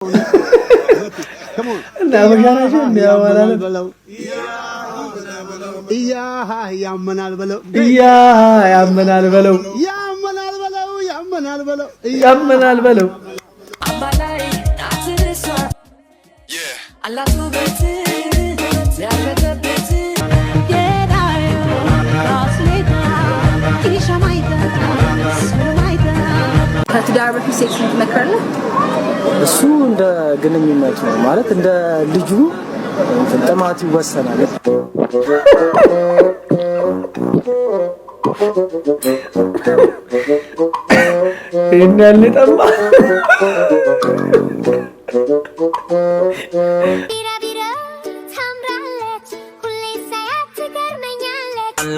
Come on. Now we're gonna do below. Yeah, Yamanal below. Yeah, Yamanal below. Yamanal below. Yamanal below. Yamanal below. Yeah. I love you, baby. ከትዳር በፊት ሴክስ ትመክራለህ? እሱ እንደ ግንኙነት ነው ማለት እንደ ልጁ ጥማት ይወሰናል። ይሄን ለጠማ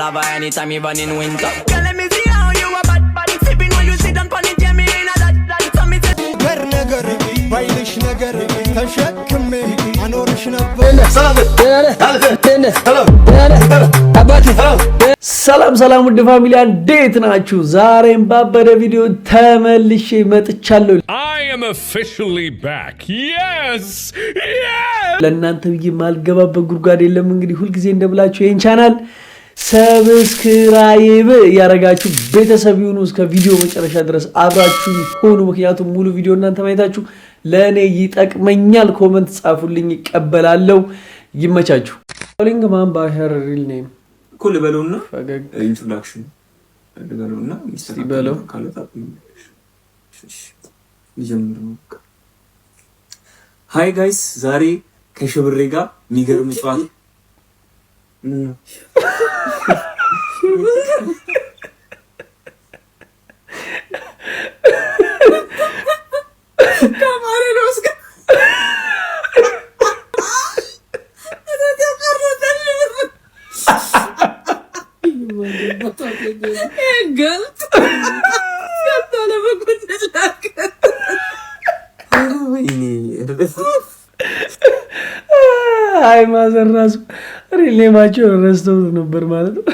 Love her anytime even in winter. ባይልሽ ነገር ተሸክሜ አኖርሽ ነበር። ሰላም ውድ ፋሚሊ እንዴት ናችሁ? ዛሬም ባበደ ቪዲዮ ተመልሼ መጥቻለሁ። I am officially back. Yes! ለእናንተ ብዬ ማልገባበት ጉድጓድ የለም። እንግዲህ ሁልጊዜ እንደብላችሁ ይሄን ቻናል ሰብስክራይብ ያረጋችሁ ቤተሰብ ይሁኑ። እስከ ቪዲዮ መጨረሻ ድረስ አብራችሁ ሆኑ። ምክንያቱም ሙሉ ቪዲዮ እናንተ ማየታችሁ ለኔ ይጠቅመኛል። ኮሜንት ጻፉልኝ ይቀበላለሁ። ይመቻችሁ። ሊንግ ማን ባሄር ሪል ኔም ኩል በለውና ኢንትሮዳክሽን በለውና እስቲ በለው ሃይ ጋይስ ዛሬ ከሽብሬ ጋር የሚገርም ጨዋታ አይ ማዘር ራሱ ሪሌማቸው ረስተው ነበር ማለት ነው።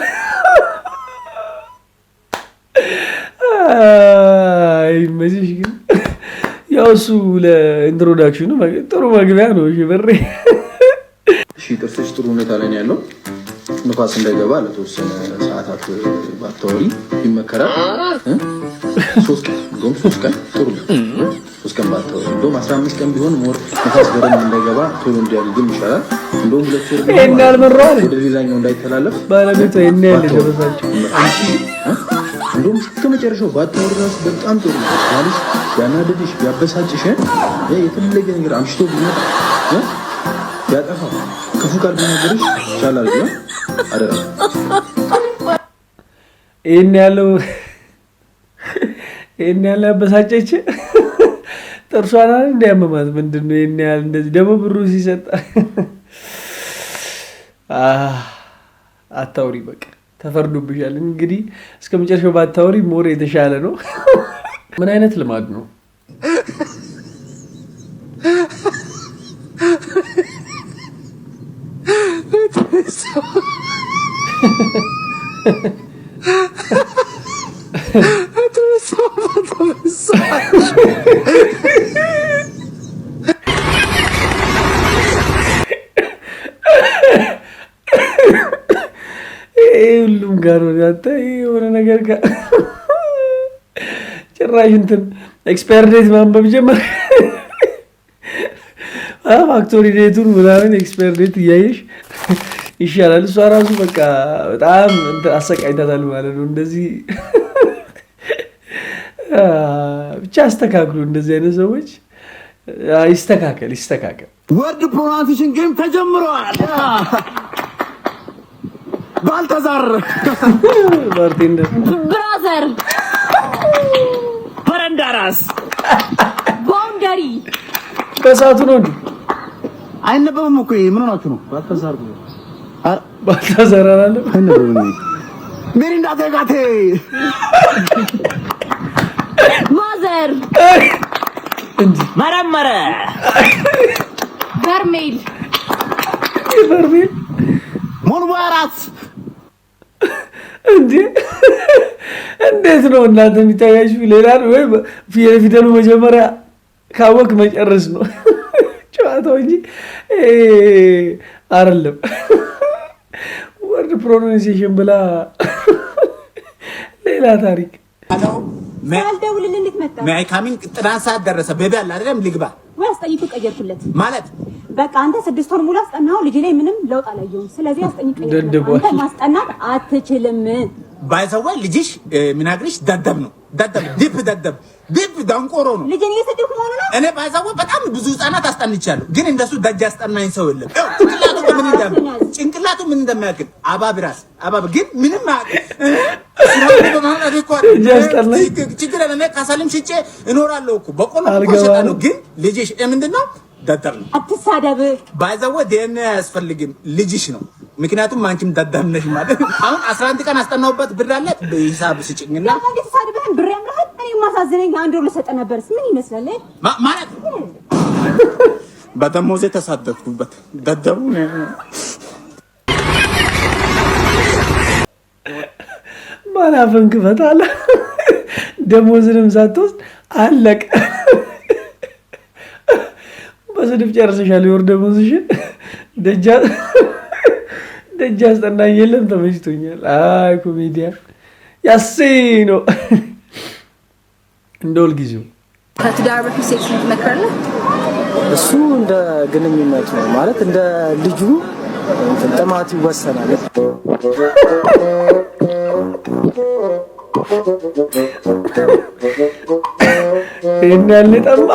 አይ መቼሽ ግን ያው እሱ ለኢንትሮዳክሽኑ ጥሩ መግቢያ ነው። እሺ በሬ እሺ ጥርስሽ ጥሩ ሁኔታ ላይ ነው ያለው። ንፋስ እንዳይገባ ለተወሰነ ሰዓታት ባታወሪ ይመከራል። 3 ቀን ጥሩ 3 ቀን ባታወሪ እንደውም 15 ቀን ቢሆን ሞር ንፋስ በደንብ እንዳይገባ ቶሎ እንዲያልግም ይሻላል። እንደውም 2 ወር ቢሆን እንዳልመረዋል ወደ ሌላኛው እንዳይተላለፍ ባለቤቷ ይነያል ደረሳቸው። እንደውም ከመጨረሻው ባታወሪ ራሱ በጣም ጥሩ ነው ማለት ያናደድሽ ያበሳጭሽ የፈለገ ነገር አምሽቶ ቢመጣ ያጠፋ ክፉ ቃል ቢናገርሽ ይቻላል ግን አደራ ይሄን ያለው ያበሳጨች ጥርሷን እንዲያመማት ምንድነው? ይሄን ያህል እንደዚህ ደግሞ ብሩ ሲሰጣ አታውሪ በቃ ተፈርዶብሻል። እንግዲህ እስከመጨረሻው ባታውሪ ሞር የተሻለ ነው። ምን አይነት ልማድ ነው? ሁሉም ጋር ነው ያንተ የሆነ ነገር ጋር ጭራሽ እንትን ኤክስፓየር ዴት ማንበብ ጀመረ። ፋክቶሪ ዴቱን ምናምን ኤክስፓየር ዴት እያየሽ ይሻላል። እሷ ራሱ በቃ በጣም አሰቃይታታል ማለት ነው። እንደዚህ ብቻ አስተካክሉ። እንደዚህ አይነት ሰዎች ይስተካከል። ወርድ ፕሮናንሴሽን ጌም ተጀምሯል። ባልተዛር ባርቴንደር ብራዘር ፈረንዳራስ ባውንደሪ በሳቱ ነው እንዴ? አይነበብም እኮ ምን ሆናችሁ ነው? ባልተዛር አላለ አይነበብም። ሚሪንዳ ተጋቴ ማዘር እንዴ መረመረ በርሜል ሞንባራት እንዴ እንዴት ነው እናንተ የሚታያችሁ? ሌላ ነው ወይ የፊደሉ መጀመሪያ ካወቅ መጨረስ ነው ጨዋታው እንጂ አይደለም። ወርድ ፕሮናንሲዬሽን ብላ ሌላ ታሪክ። ሳልደውልልህ እንዴት መጣ? ማይ ካሚንግ ጥራት ሰዓት ደረሰ። ቤቢ አለ አይደለም ልግባ ወይ አስጠይቁ ቀየርኩለት ማለት በቃ አንተ 6 ወር ሙሉ አስጠናው ልጅ ላይ ምንም ለውጥ አላየሁም። ስለዚህ አስጠይቅ ቀየርኩለት። አንተ ማስጠናት አትችልም። ባይዘው ልጅሽ ምናግርሽ ደደብ ነው። ደደብ ዲፕ ዳንቆሮ ነው። ልጅን እየሰደብኩ ነው ነው። እኔ ባይዘው በጣም ብዙ ህፃናት አስጠንቻለሁ፣ ግን እንደሱ ደጅ አስጠናኝ ሰው የለም። ጭንቅላቱ ምን እንደሚያክል አባብራስ ግን ምንም ችግር እኔ ካሳልም ሽጬ እኖራለሁ እኮ በቆሎ እሸጣለሁ። ግን ልጅሽ ምንድነው? ደደብ ነው። አትሳደብ። ባይዘው ዲኤንኤ አያስፈልግም ልጅሽ ነው። ምክንያቱም አንቺም ደደብ ነሽ ማለት። አሁን 11 ቀን አስጠናውበት ብር አለ በሂሳብ ስጭኝና እንዴት ተሳደብህን ብር ያምራል። እኔ ማሳዘነኝ አንድ ወር ልሰጠ ነበርስ ምን ይመስላል ማለት በደሞዜ ተሳደብኩበት ደደቡ ማናፈን ክፈታለ ደሞዝንም ሳትወስድ አለቀ። በስድብ ጨርሰሻል። የወር ደሞዝሽን ደጃ አስጠናኝ የለም ተመችቶኛል። አይ ኮሜዲያ ያሴኖ እንደውል ጊዜው ከትዳር በፊት ሴክስ ትመክራለህ? እሱ እንደ ግንኙነት ነው ማለት እንደ ልጁ ጥማት ይወሰናል። ይሄን ጠማ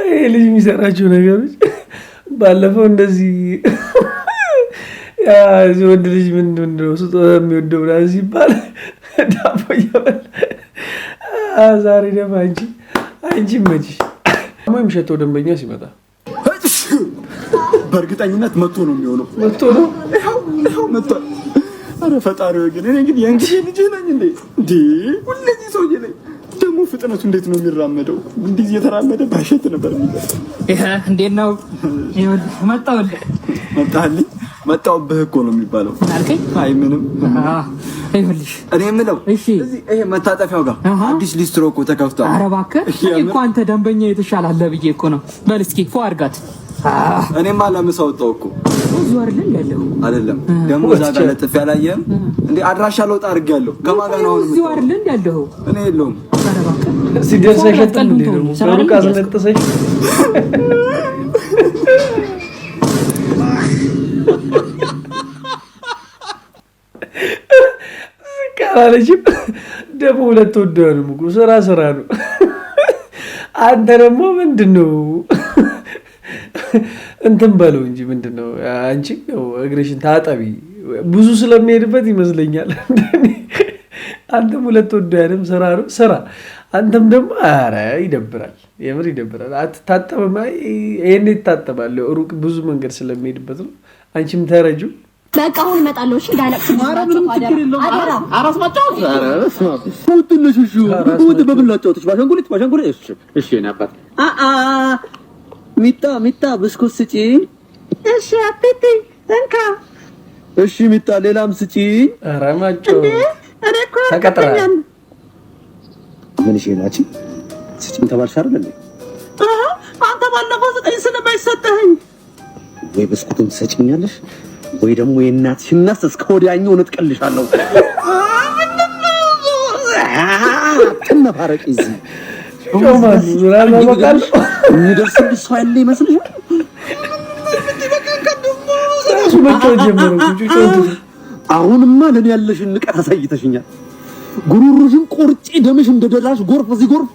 ይሄ ልጅ የሚሰራቸው ነገሮች ባለፈው እንደዚህ እዚህ ወንድ ልጅ ምንድን ነው ስጦታ የሚወደው ምናምን ሲባል ዳቦ እየበላ ዛሬ ደግሞ አንቺ መችሽ የሚሸጠው ደንበኛ ሲመጣ በእርግጠኝነት መጥቶ ነው የሚሆነው። መጥቶ ነው መጥቶ። ኧረ ፈጣሪ ግን እኔ እንግዲህ የእንግዲህ ልጅ ነኝ እንዴ ሁለዚህ ሰውዬ ነኝ። ደግሞ ፍጥነቱ እንዴት ነው የሚራመደው? እንዲህ እየተራመደ ባሸት ነበር የሚለው። እንዴት ነው መጣልኝ መጣሁብህ እኮ ነው የሚባለው። አልከኝ? አይ ምንም። ይኸውልሽ እኔ የምለው እሺ፣ ይሄ መታጠፊያው ጋር አዲስ ሊስትሮ እኮ ተከፍቷል። ኧረ እባክህ እኮ አንተ ደንበኛ የተሻለ አለ ብዬ እኮ ነው። በል እስኪ ፎ አድርጋት። እኔማ ለምሳ ወጣሁ እኮ እዚሁ አይደል ያለው? አይደለም ደግሞ እዛ ጋር ለጥፍ ያላየህም እንዴ? አድራሻ ለውጥ አድርጌያለሁ። ከማን ጋር ነው? እዚሁ አይደል ያለው? እኔ የለውም። ኧረ እባክህ ሲደርስ አይሸጥም እንዴ? ነው ሩቅ አስነጥሰሽ ካላለችም ደግሞ ሁለት ወደንም እኮ ስራ ነው። አንተ ደግሞ ምንድነው እንትን በለው እንጂ ምንድነው አንቺ ነው እግርሽን ታጠቢ። ብዙ ስለሚሄድበት ይመስለኛል። አንተም ሁለት ወደንም ስራ አንተም ደግሞ ኧረ ይደብራል፣ የምር ይደብራል። አትታጠብም? ይሄን ይታጠባል። ሩቅ ብዙ መንገድ ስለሚሄድበት ነው። አንቺም ተረጁ በቃ አሁን እመጣለሁ። እሺ ዳለቅ አራስ ማጫወት እሺ ነበር። ሚጣ ብስኩት ስጪ። እሺ አጥቲ እንካ። እሺ ሚጣ ሌላም ስጪ። ኧረ ማጫወት ተቀጥራ ምን እሺ ናቺ ስጪኝ ተባልሽ አይደል? አንተ ባለፈው ዘጠኝ ስለማይሰጠኝ ወይ ብስኩትን ትሰጪኛለሽ ወይ ደግሞ የእናትሽን እናት እስከ ወዲያኛው እነጥቀልሻለሁ። ተነፋረቂ እዚህ ጮማስ ራማ በቃል የሚደርስልሽ ሰው ያለ ይመስልሻል? አሁንማ ለኔ ያለሽን ንቀት አሳይተሽኛል። ጉሩሩሽን ቆርጬ ደምሽ እንደ ደራሽ ጎርፍ እዚህ ጎርፍ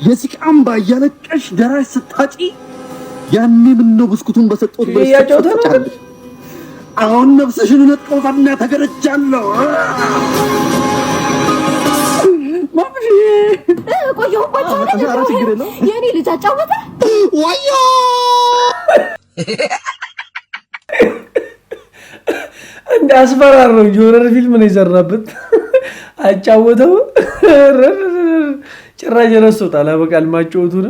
የሲቃም ባያለቀሽ ደራሽ ስታጪ ያኔ ምን ነው ብስኩቱን በሰጠሁት በሰጠሁት አሁን ነፍስሽን ነጥቀውታልና ተገረጃለሁ። ማምሽ ቆየሁባቸው የኔ ልጅ አጫወተ ወዮ እንደ አስፈራራው ጆረር ፊልም ነው የሰራበት። አጫወተው ጭራሽ ረስቶታል። በቃል ማጫወቱን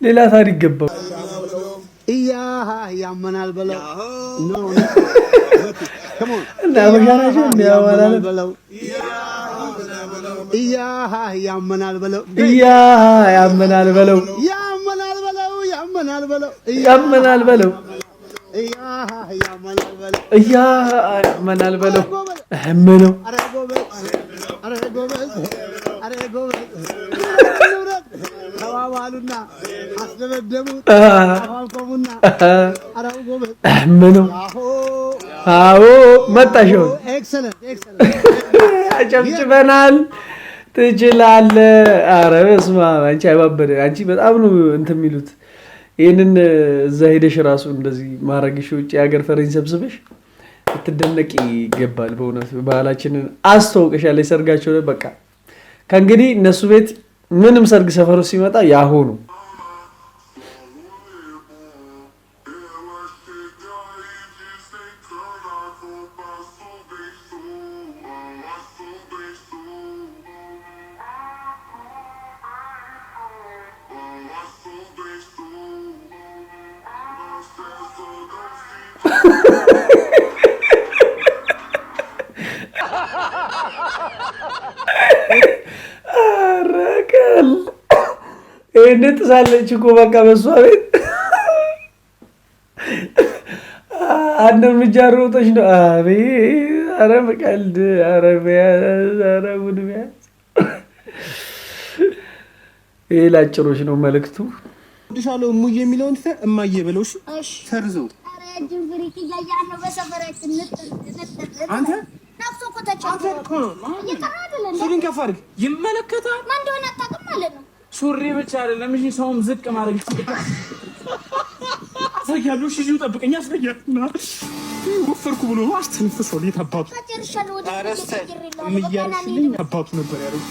ሌላ ታሪክ ገባው። ያመናል በለው እና በሻናቸው እንዲያዋላል ያመናል በለው ያመናል በለው ያመናል በለው ያመናል በለው ያመናል በለው ምነው ተባባሉና አስደበደቡት አፋልቆሙና ምነው አዎ መጣሽው ኤክሰለንት አጨብጭበናል ትችላለህ ኧረ በስመ አብ አንቺ አይባበደ አንቺ በጣም ነው እንትን የሚሉት ይሄንን እዛ ሄደሽ ራሱ እንደዚህ ማረግሽ ውጪ ሀገር ፈረንጅ ሰብስበሽ ትደነቂ ይገባል በእውነት ባህላችንን አስተዋውቀሻለሽ ሰርጋቸው ላይ በቃ ከእንግዲህ እነሱ ቤት ምንም ሰርግ ሰፈሩ ሲመጣ ያሆኑ አረከል እንዴት ሳለች እኮ በቃ በሷ ቤት አንድ እርምጃ ሮጠሽ ነው አቤት ኧረ በቀልድ ኧረ ኧረ ጉድ ቢያንስ ይሄ ላጭሮች ነው መልእክቱ ድሻለው ሙዬ የሚለውን እማዬ በለው እሺ ሰርዘው አንተ ነፍሶ እኮ ተጫውቶ ሱሪን ከፍ አድርግ ይመለከታል ማን እንደሆነ አታውቅም ማለት ነው ሱሪ ብቻ አይደለም እሺ ሰውም ዝቅ ማድረግ አሳያለሁ እሺ እዚሁ ጠብቀኝ አሳያለሁ ወፈርኩ ብሎ አስተንፍሶ ሊት አባቱ ተጨርሻለሁ ወደ ምያልሽልኝ አባቱ ነበር ያለው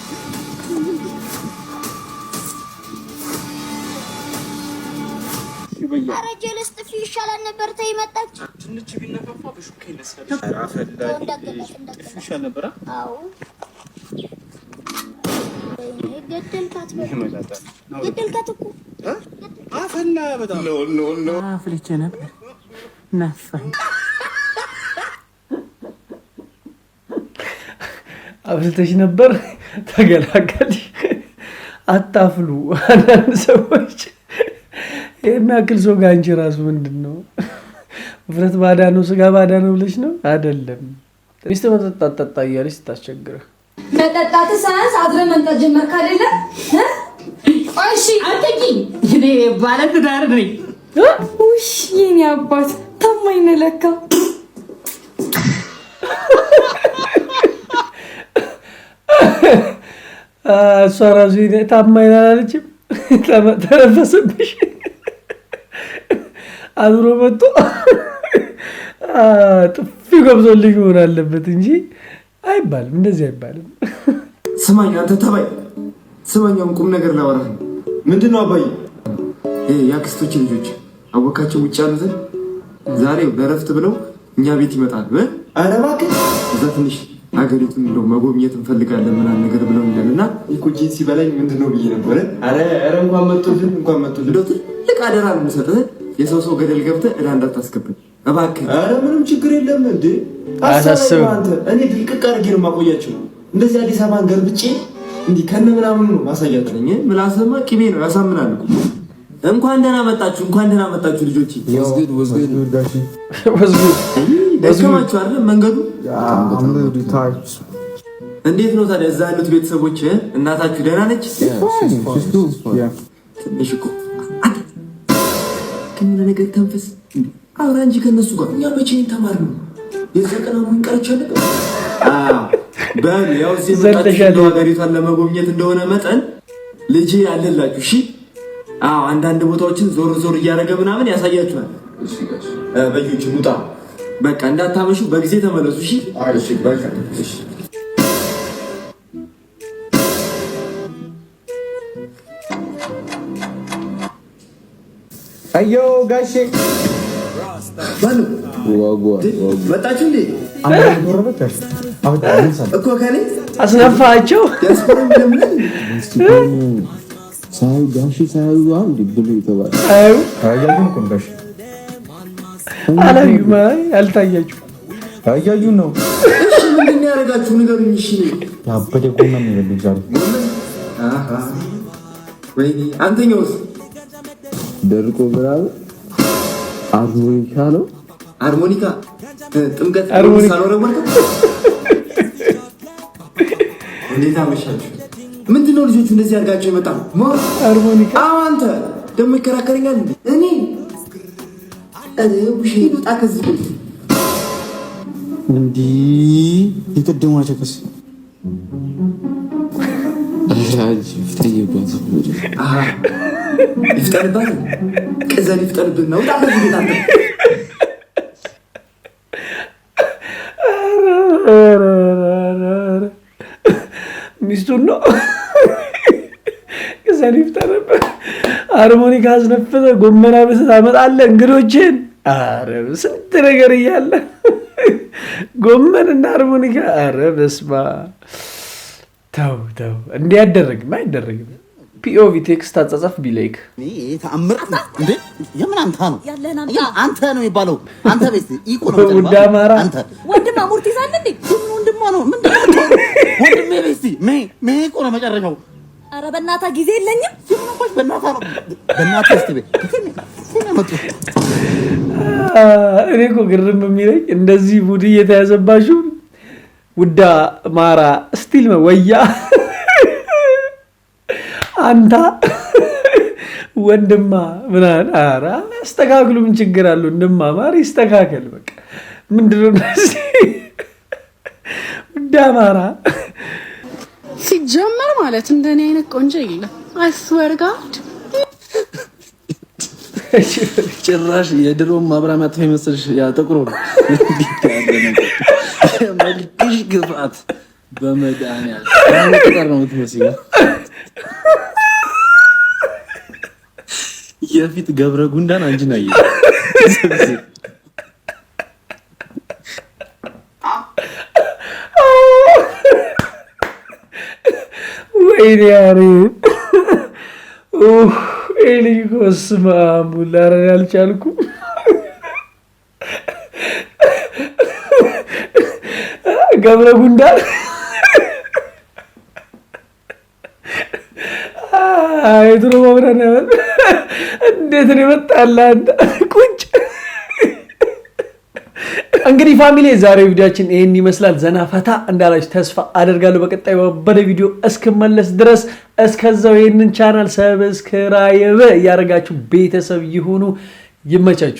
ኧረ ጀለስ ጥፊ ይሻላል ነበር ተይ መጣች ትንሽ ቢነፋፋ በሹካ ይነሳል አፈላልኝ ጥፊ ይሻል ነበር አዎ ገደልካት እኮ አፈላ በጣም ኖ አፍልቼ ነበር ነፋኝ አፍልተሽ ነበር ተገላገልሽ አታፍሉ አንዳንድ ሰዎች የሚያክል ሰው ጋር አንቺ ራሱ ምንድነው ውፍረት ባዳ ነው ስጋ ባዳ ነው ብለሽ ነው አይደለም ሚስት መጠጣት ጠጣ እያለች ስታስቸግረህ መጠጣት ሳይንስ አድረ መንጠት ጀመርክ አይደለ እሺ አትቂ እኔ ባለ ትዳር ነኝ ውሽ የኔ አባት ታማኝ ነህ ለካ እሷ ራሱ ታማኝ አላለችም ተነፈሰብሽ አድሮ መጥቶ ጥፊ ገብቶልሽ መሆን አለበት እንጂ አይባልም እንደዚህ አይባልም ስማኝ አንተ ተባይ ስማኛም ቁም ነገር ላወራ ምንድነው አባዬ ያክስቶች ልጆች አወቃቸው ውጭ ያሉትን ዛሬ በረፍት ብለው እኛ ቤት ይመጣሉ ኧረ እባክህ እዛ ትንሽ ሀገሪቱን እንደው መጎብኘት እንፈልጋለን ምናምን ነገር ብለው እንደልና ኢኮጂን ሲበላኝ ምንድነው ብዬ ነበር ኧረ እንኳን መጡልን እንደው ትልቅ አደራ ነው የምሰጥህ የሰው ገደል ገብተህ እዳ እንዳታስገብኝ እባክህ ኧረ ምንም ችግር የለም እንዴ አሳስብ አንተ እኔ ድልቅቅ አድርጌ ነው የማቆያቸው እንደዚህ አዲስ አበባን ገልብጬ እንዲህ ከነ ምናምን ነው ማሳያት ነኝ ምላስማ ቅቤ ነው ያሳምናል እንኳን ደህና መጣችሁ ልጆቼ ወዝጉድ ደከማችሁ አይደል መንገዱ እንዴት ነው ታዲያ እዛ ያሉት ቤተሰቦች እናታችሁ ደህና ነች ትንሽ እኮ ከምን ነገር ተንፈስ አውራ እንጂ ከነሱ ጋር እኛ መቼ ተማርነው የዘቀናው እንቀርቻለ በል ያው ሲመጣችሁ ሀገሪቷን ለመጎብኘት እንደሆነ መጠን ልጅ ያለላችሁ እሺ አንዳንድ ቦታዎችን ዞር እያደረገ ምናምን ያሳያችኋል በዩቲ ሙጣ በቃ እንዳታመሹ በጊዜ ተመለሱ እሺ በቃ እሺ አዮ ጋሼ ባሉ መጣችሁ እንዴ እኮ ከኔ አስነፋቸው ሳዩ ጋሼ ሳዩ አንድ ብሉ ይተባል አላዩማ ያልታያችሁ አያዩን ነው። እሺ ምንድን ነው ያደረጋችሁ ንገሩኝ። እሺ ያበደ ጎመን ነው የሚበሉት ዛሬ። አሃ ወይኔ አንተኛውስ ደርቆ ብራው አርሞኒካ ነው። ሃርሞኒካ ጥምቀት ሳልወረው ማለት እንዴት አመሻችሁ? ምንድነው ልጆቹ እንደዚህ አድርጋችሁ የመጣ ሃርሞኒካ? አንተ ደግሞ ይከራከረኛል እንዴ? እኔ ውሽ ይሉጣ ከዚህ እንዲ ይተደማቸው ከስ አጃጅ ፍጠይባት አሃ ይፍጠርባት ከዛን ይፍጠርብና ወጣ ከዚህ ቤት አንተ ሚስቱን ነው ከዛን ይፍጠርብህ። ሃርሞኒካ አስነፍተህ ጎመና ብስ ታመጣለህ እንግዶችን። ኧረ ስንት ነገር እያለ ጎመንና ሃርሞኒካ። ኧረ በስመ አብ ተው ተው፣ እንዲህ አይደረግም። ፒኦቪ ቴክስት አጻጻፍ ቢላይክ ተአምር እንዴ! የምን አንተ ነው አንተ ነው የሚባለው? አንተ ቤት ይቆ ነው ወንድ አማራ አንተ ወንድም አሞርቲዛል እንዴ? ወንድም ነው ምንድነው? ወንድም ቤት ሜ ይቆ ነው መጨረሻው። ኧረ በእናትህ ጊዜ የለኝም። በእናትህ እስቲ ቤት እኔ እኮ ግርም የሚለኝ እንደዚህ ሙድ እየተያዘባችሁ ውዳ ማራ ስቲል ነው ወያ አንታ ወንድማ ምናምን። ኧረ አስተካክሉ፣ ምን ችግር አለው? እንደማማር ይስተካከል በቃ። ምንድነው እንደዚህ ውዳ ማራ ሲጀመር ማለት እንደኔ አይነት ቆንጆ የለም። አይ ስዌር ጋድ ጭራሽ የድሮ ማብራም ያጥፋ ይመስልሽ? ያ ጥቁሩ መልክሽ ግፋት በመድኃኒዓለም ቁጥር ነው የምትመስለው። የፊት ገብረ ጉንዳን አንቺን አየህ። ወይኔ ያሬ ኤሊ ኮስማ ሙላረ ያልቻልኩም። ገብረ ጉንዳን አይድሮ ወብረና እንዴት ነው የመጣልህ ቁጭ። እንግዲህ ፋሚሊ ዛሬ ቪዲዮአችን ይሄን ይመስላል። ዘና ፈታ እንዳላችሁ ተስፋ አደርጋለሁ። በቀጣይ በሌላ ቪዲዮ እስክመለስ ድረስ እስከዛው ይሄንን ቻናል ሰብስክራይብ ያደርጋችሁ ቤተሰብ ይሁኑ። ይመቻችሁ።